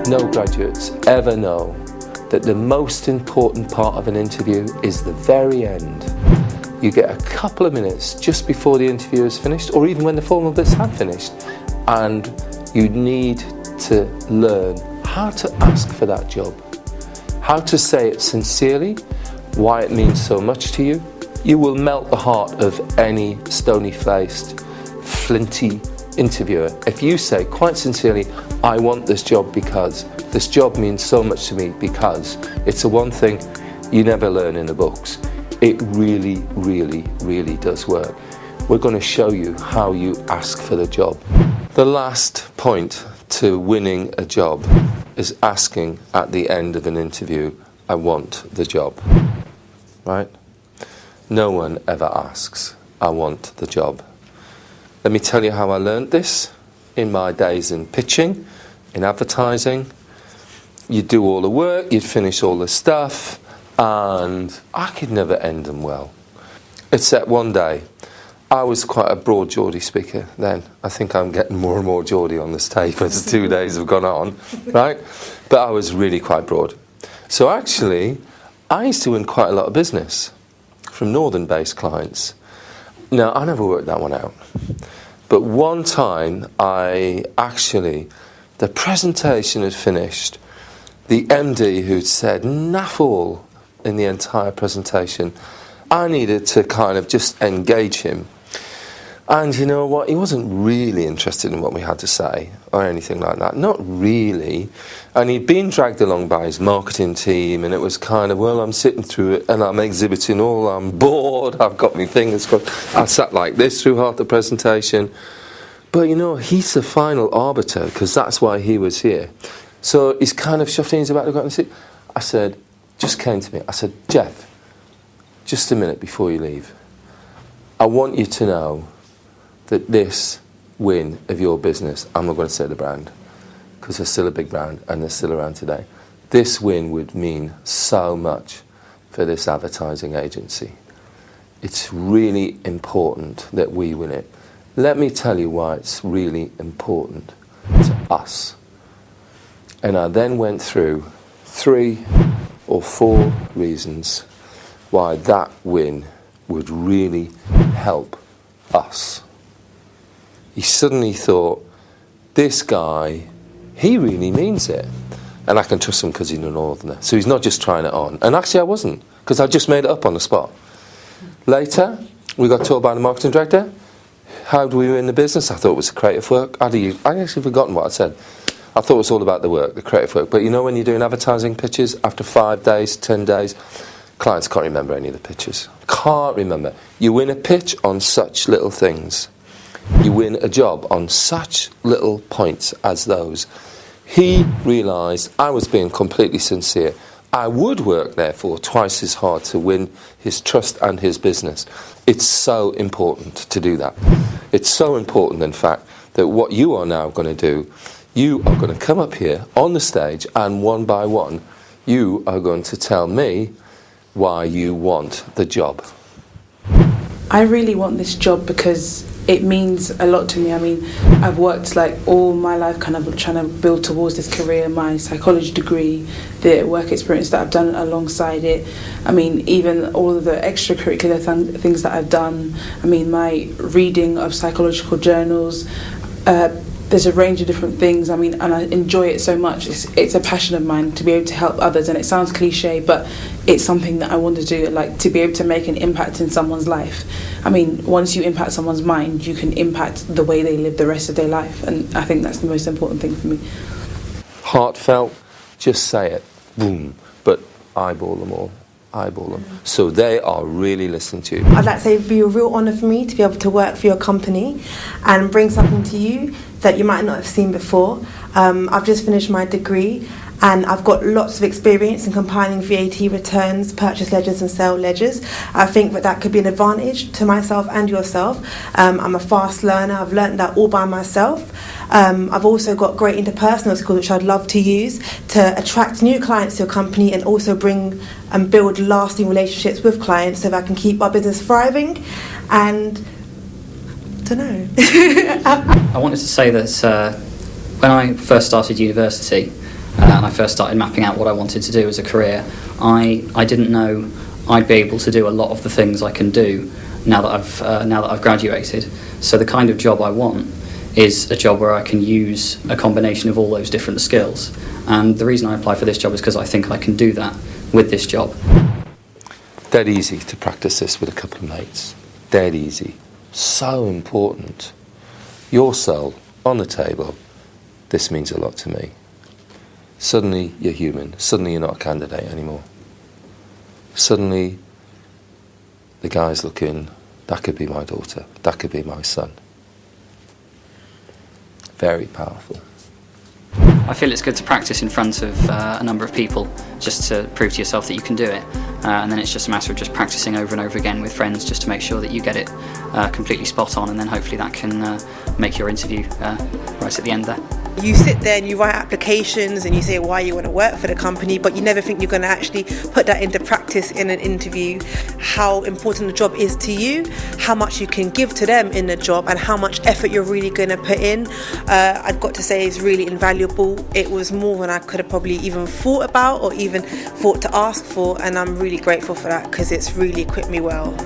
no graduates ever know that the most important part of an interview is the very end. You get a couple of minutes just before the interview is finished, or even when the formal bits have finished, and you need to learn how to ask for that job, how to say it sincerely, why it means so much to you. You will melt the heart of any stony-faced, flinty interviewer if you say quite sincerely, I want this job because this job means so much to me, because it's the one thing you never learn in the books. It really, really, really does work. We're going to show you how you ask for the job. The last point to winning a job is asking at the end of an interview, I want the job. Right? No one ever asks, I want the job. Let me tell you how I learned this in my days in pitching, in advertising. You'd do all the work, you'd finish all the stuff, and I could never end them well. Except one day, I was quite a broad Geordie speaker then. I think I'm getting more and more Geordie on this tape as the 2 days have gone on, right? But I was really quite broad. So actually, I used to win quite a lot of business from northern-based clients. Now, I never worked that one out. But one time, the presentation had finished. The MD who'd said naff all in the entire presentation, I needed to kind of just engage him. And you know what? He wasn't really interested in what we had to say or anything like that. Not really. And he'd been dragged along by his marketing team, and it was kind of, well, I'm sitting through it and I'm exhibiting all, I'm bored, I've got my fingers crossed. I sat like this through half the presentation. But you know, he's the final arbiter, because that's why he was here. So he's kind of shuffling, he's about to go and sit. I said, just came to me, I said, Jeff, just a minute before you leave. I want you to know that this win of your business, I'm not going to say the brand, because they're still a big brand and they're still around today. This win would mean so much for this advertising agency. It's really important that we win it. Let me tell you why it's really important to us. And I then went through 3 or 4 reasons why that win would really help us. He suddenly thought, this guy, he really means it. And I can trust him because he's a northerner. So he's not just trying it on. And actually I wasn't, because I just made it up on the spot. Later, we got told by the marketing director, how do we win the business? I thought it was creative work. I'd actually forgotten what I said. I thought it was all about the work, the creative work. But you know when you're doing advertising pitches, after 5 days, 10 days, clients can't remember any of the pitches. Can't remember. You win a pitch on such little things. You win a job on such little points as those. He realised I was being completely sincere. I would work, therefore, twice as hard to win his trust and his business. It's so important to do that. It's so important, in fact, that what you are now going to do, you are going to come up here on the stage, and one by one, you are going to tell me why you want the job. I really want this job because it means a lot to me. I mean, I've worked like all my life kind of trying to build towards this career, my psychology degree, the work experience that I've done alongside it. I mean, even all of the extracurricular things that I've done. I mean, my reading of psychological journals, there's a range of different things. I mean, and I enjoy it so much. It's a passion of mine to be able to help others, and it sounds cliche, but it's something that I want to do, like to be able to make an impact in someone's life. I mean, once you impact someone's mind, you can impact the way they live the rest of their life, and I think that's the most important thing for me. Heartfelt, just say it, boom, but eyeball them all. Eyeball them. So they are really listening to you. I'd like to say it'd be a real honour for me to be able to work for your company and bring something to you that you might not have seen before. I've just finished my degree, and I've got lots of experience in compiling VAT returns, purchase ledgers and sale ledgers. I think that could be an advantage to myself and yourself. I'm a fast learner. I've learned that all by myself. I've also got great interpersonal skills which I'd love to use to attract new clients to your company, and also bring and build lasting relationships with clients so that I can keep our business thriving. And I don't know. I wanted to say that when I first started university, and I first started mapping out what I wanted to do as a career, I didn't know I'd be able to do a lot of the things I can do now that I've graduated. So the kind of job I want is a job where I can use a combination of all those different skills. And the reason I apply for this job is because I think I can do that with this job. Dead easy to practice this with a couple of mates. Dead easy. So important. Your soul on the table. This means a lot to me. Suddenly you're human. Suddenly you're not a candidate anymore. Suddenly the guy's looking, that could be my daughter. That could be my son. Very powerful. I feel it's good to practice in front of a number of people just to prove to yourself that you can do it, and then it's just a matter of just practicing over and over again with friends just to make sure that you get it completely spot on, and then hopefully that can make your interview right at the end there. You sit there and you write applications and you say why you want to work for the company, but you never think you're going to actually put that into practice in an interview, how important the job is to you, how much you can give to them in the job, and how much effort you're really going to put in. I've got to say it's really invaluable. It was more than I could have probably even thought about or even thought to ask for, and I'm really grateful for that because it's really equipped me well.